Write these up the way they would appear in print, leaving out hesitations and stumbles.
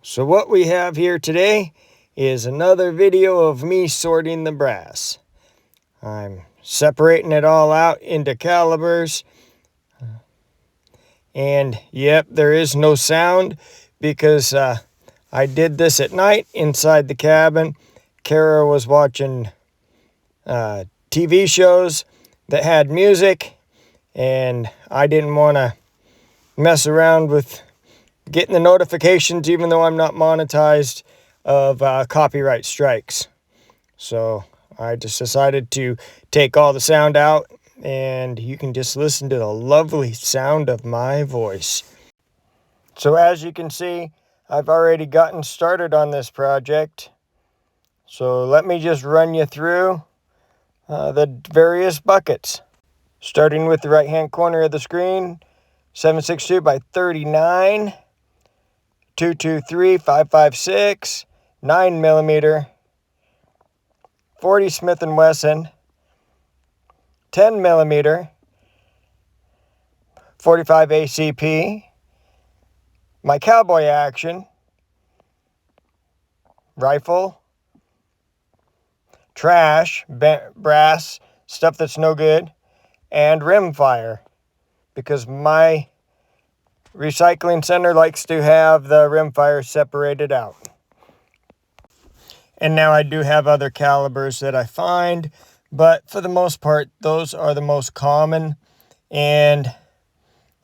So what we have here today is another video of me sorting the brass. I'm separating it all out into calibers. And yep, there is no sound because I did this at night inside the cabin. Kara was watching TV shows that had music, and I didn't want to mess around with getting the notifications, even though I'm not monetized, of copyright strikes. So I just decided to take all the sound out, and you can just listen to the lovely sound of my voice. So as you can see, I've already gotten started on this project. So let me just run you through the various buckets. Starting with the right hand corner of the screen, 7.62 by 39, 223, 5.56, 9mm, 40 Smith & Wesson, 10mm, 45 ACP, my cowboy action, rifle, trash, brass, stuff that's no good, and rimfire, because my recycling center likes to have the rimfire separated out. And now I do have other calibers that I find, but for the most part, those are the most common. And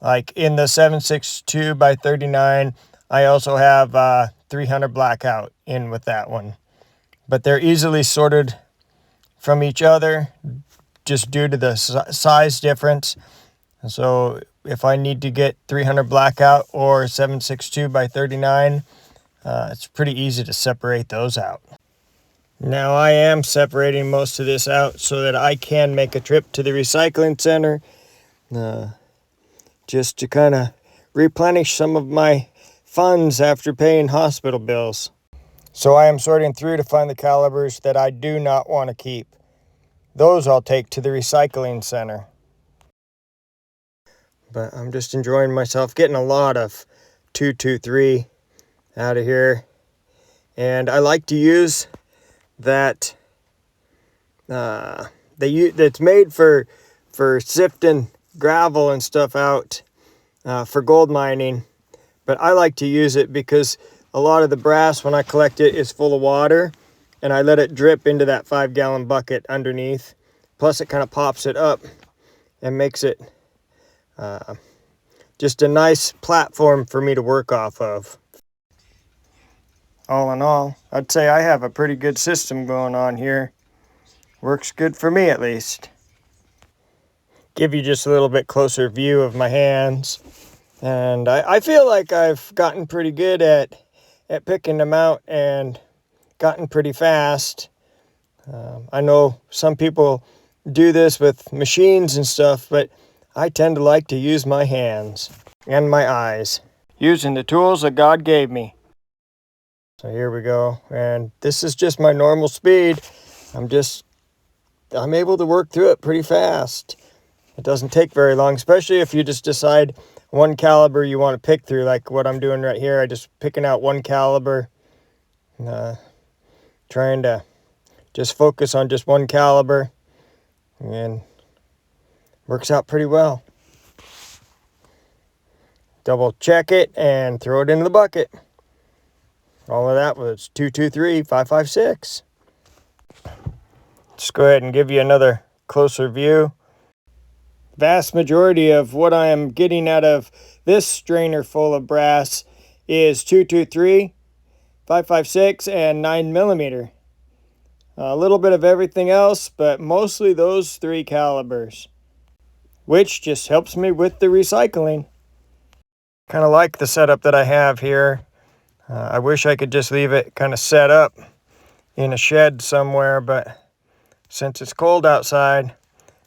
like in the 7.62 by 39, I also have 300 blackout in with that one. But they're easily sorted from each other just due to the size difference. And so if I need to get 300 blackout or 7.62 by 39, it's pretty easy to separate those out. Now I am separating most of this out so that I can make a trip to the recycling center just to kind of replenish some of my funds after paying hospital bills. So I am sorting through to find the calibers that I do not want to keep. Those I'll take to the recycling center. But I'm just enjoying myself, getting a lot of 223 out of here. And I like to use that that's made for sifting gravel and stuff out for gold mining. But I like to use it because a lot of the brass, when I collect it, is full of water, and I let it drip into that 5-gallon bucket underneath. Plus it kind of pops it up and makes it just a nice platform for me to work off of. All in all, I'd say I have a pretty good system going on here. Works good for me, at least. Give you just a little bit closer view of my hands. And I feel like I've gotten pretty good at picking them out and gotten pretty fast. I know some people do this with machines and stuff, but I tend to like to use my hands and my eyes, using the tools that God gave me. So here we go, and this is just my normal speed. I'm able to work through it pretty fast. It doesn't take very long, especially if you just decide one caliber you want to pick through, like what I'm doing right here. I just picking out one caliber, trying to just focus on just one caliber, and works out pretty well. Double check it and throw it into the bucket. All of that was 223, 5.56. Just go ahead and give you another closer view. Vast majority of what I am getting out of this strainer full of brass is 223, 5.56, and 9mm. A little bit of everything else, but mostly those 3 calibers, which just helps me with the recycling. Kind of like the setup that I have here. I wish I could just leave it kind of set up in a shed somewhere, but since it's cold outside,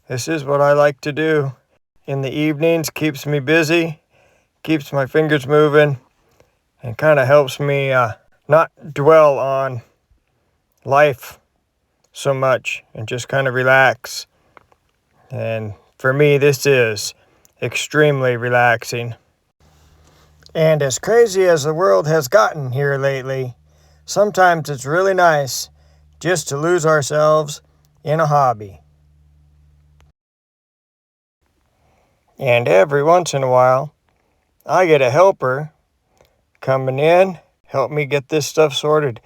this is what I like to do. In the evenings, keeps me busy, keeps my fingers moving, and kind of helps me not dwell on life so much and just kind of relax. And for me, this is extremely relaxing. And as crazy as the world has gotten here lately, sometimes it's really nice just to lose ourselves in a hobby. And every once in a while, I get a helper coming in, help me get this stuff sorted,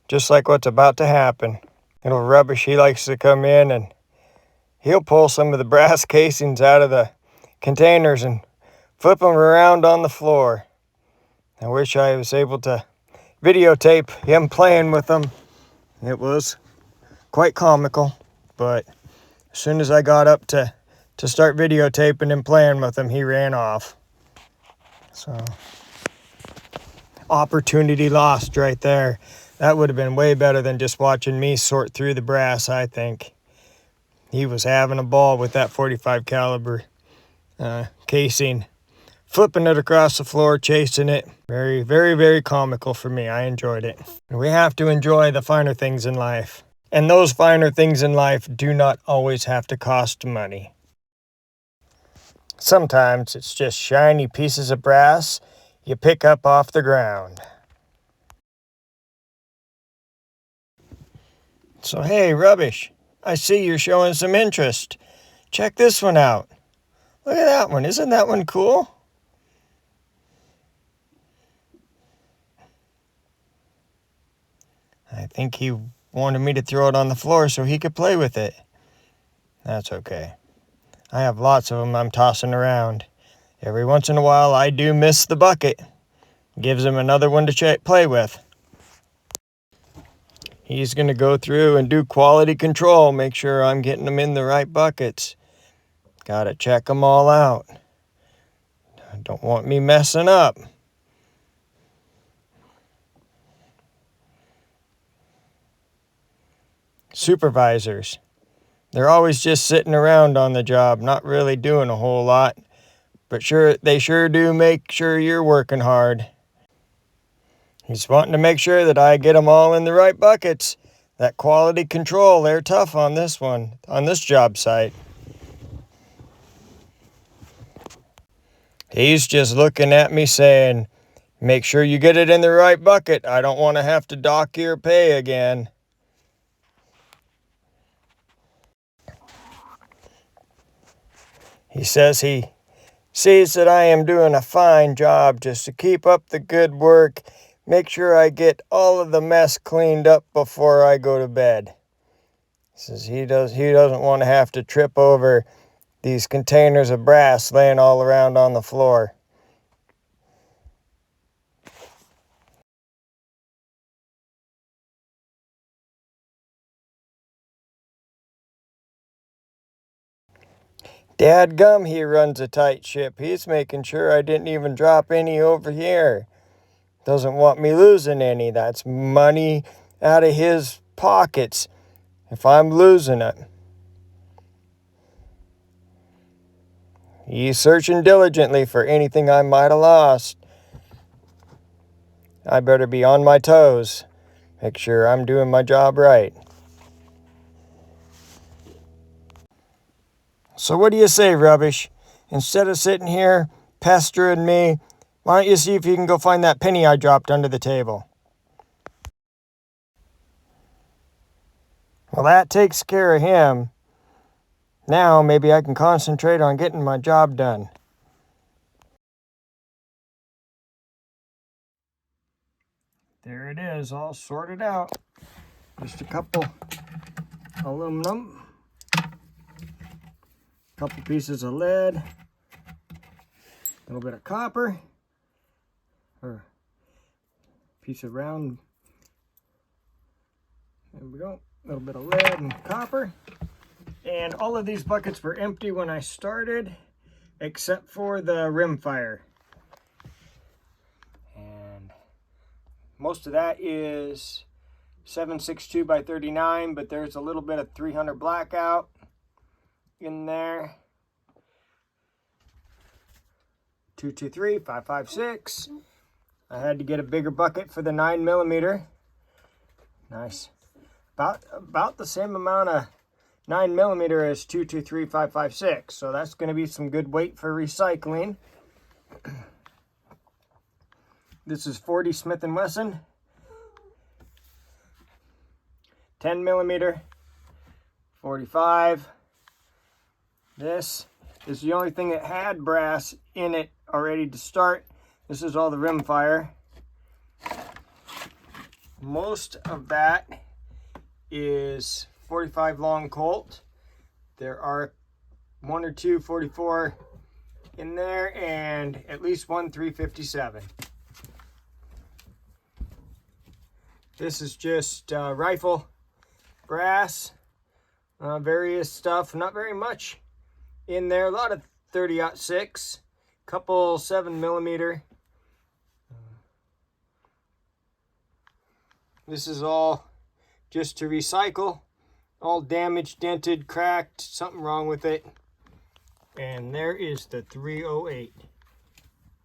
just like what's about to happen. Little Rubbish, he likes to come in and he'll pull some of the brass casings out of the containers and flip them around on the floor. I wish I was able to videotape him playing with them. It was quite comical, but as soon as I got up to start videotaping him playing with them, he ran off. So, opportunity lost right there. That would have been way better than just watching me sort through the brass, I think. He was having a ball with that .45 caliber casing, flipping it across the floor, chasing it. Very, very, very comical for me. I enjoyed it. We have to enjoy the finer things in life. And those finer things in life do not always have to cost money. Sometimes it's just shiny pieces of brass you pick up off the ground. So hey, Rubbish, I see you're showing some interest. Check this one out. Look at that one. Isn't that one cool? I think he wanted me to throw it on the floor so he could play with it. That's okay. I have lots of them I'm tossing around. Every once in a while I do miss the bucket. Gives him another one to play with. He's going to go through and do quality control, make sure I'm getting them in the right buckets. Gotta check them all out. Don't want me messing up. Supervisors. They're always just sitting around on the job, not really doing a whole lot. But they sure do make sure you're working hard. He's wanting to make sure that I get them all in the right buckets. That quality control, they're tough on this one, on this job site. He's just looking at me saying, make sure you get it in the right bucket. I don't want to have to dock your pay again. He says he sees that I am doing a fine job just to keep up the good work. Make sure I get all of the mess cleaned up before I go to bed. He says he doesn't want to have to trip over these containers of brass laying all around on the floor. Dadgum, he runs a tight ship. He's making sure I didn't even drop any over here. Doesn't want me losing any. That's money out of his pockets if I'm losing it. He's searching diligently for anything I might have lost. I better be on my toes. Make sure I'm doing my job right. So what do you say, Rubbish? Instead of sitting here pestering me, why don't you see if you can go find that penny I dropped under the table? Well, that takes care of him. Now maybe I can concentrate on getting my job done. There it is, all sorted out. Just a couple aluminum, couple pieces of lead, a little bit of copper, or a piece of round, there we go, a little bit of lead and copper. And all of these buckets were empty when I started, except for the rim fire. And most of that is 762 by 39, but there's a little bit of 300 blackout in there. 223, 556. I had to get a bigger bucket for the 9mm. Nice. About the same amount of 9mm as 223, 556. So that's going to be some good weight for recycling. This is 40 Smith & Wesson, 10 millimeter, 45. This is the only thing that had brass in it already to start. This is all the rim fire. Most of that is 45 long Colt. There are 1 or 2 44 in there and at least 1 357. This is just rifle brass, various stuff, not very much in there. A lot of 30-06, couple 7 millimeter. This is all just to recycle, all damaged, dented, cracked, something wrong with it. And there is the 308.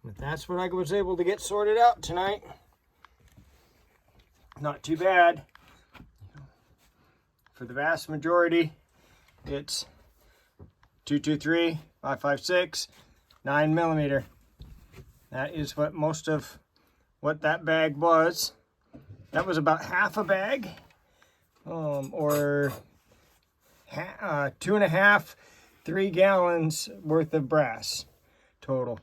But that's what I was able to get sorted out tonight. Not too bad. For the vast majority, it's 223, 556, 9 millimeter. That is what most of what that bag was. That was about half a bag, or 2.5, 3 gallons worth of brass total.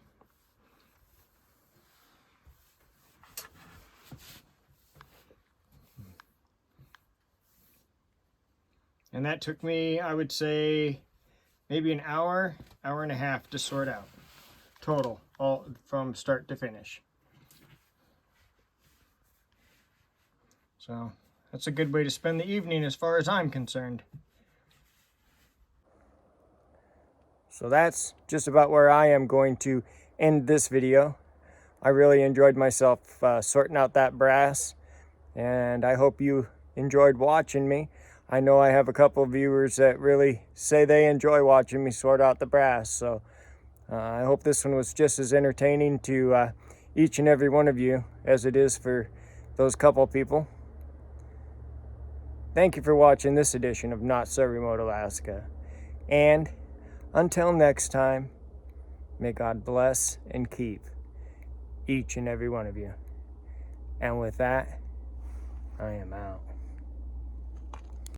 And that took me, I would say, maybe an hour, hour and a half to sort out total, all from start to finish. So that's a good way to spend the evening as far as I'm concerned. So that's just about where I am going to end this video. I really enjoyed myself sorting out that brass, and I hope you enjoyed watching me. I know I have a couple of viewers that really say they enjoy watching me sort out the brass, so I hope this one was just as entertaining to each and every one of you as it is for those couple people. Thank you for watching this edition of Not So Remote Alaska, and until next time, may God bless and keep each and every one of you. And with that, I am out.